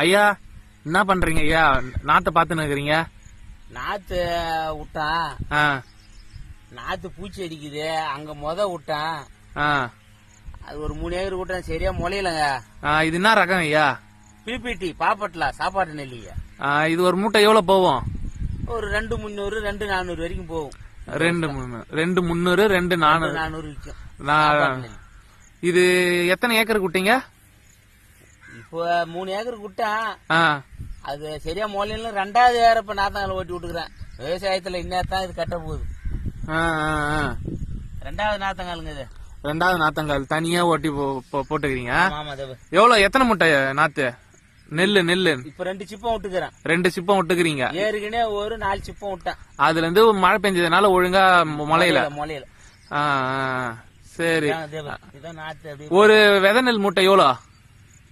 ஐயா என்ன பண்றீங்க ஐயா? நாத்தை பாத்துன்னு இருக்கிறீங்க. நாத்து விட்டான். நாத்து பூச்சி அடிக்குது. அங்க விட்டான். அது ஒரு 3 ஏக்கர் விட்டான். சரியா முளையலங்க. இது என்ன ரகம் ஐயா? பிபிடி பாப்பட்லா சாப்பாட்டு நெல்லியா. இது ஒரு மூட்டை எவ்வளவு போகும்? ஒரு 2300 2400 வரைக்கும் போகும். 2300 2400 விற்கும். இது எத்தனை ஏக்கருக்கு விட்டீங்க? இப்போ 3 ஏக்கருக்கு விட்டான். அது சரியா முளையில 2வது ஏற இப்ப நாத்தாங்கல ஓட்டி விட்டுக்கிறேன். விவசாயத்துல இன்னதான் இது கட்ட போகுது. 2வது நாத்தங்காலுங்க இது. 2வது நாத்தங்கால் தனியா ஓட்டி போட்டுக்கிறீங்க. ஆமா. எவ்வளவு எத்தனை முட்டை நாத்து நெல்லு? இப்ப 2 சிப்பம் விட்டுக்கிறேன். 2 சிப்பம் விட்டுக்கிறீங்க. ஏற்கனவே ஒரு 4 சிப்பம் விட்டேன். அதுல இருந்து மழை பெஞ்சதுனால ஒழுங்கா முளையில. சரி. ஒரு விதை நெல் மூட்டை எவ்வளோ?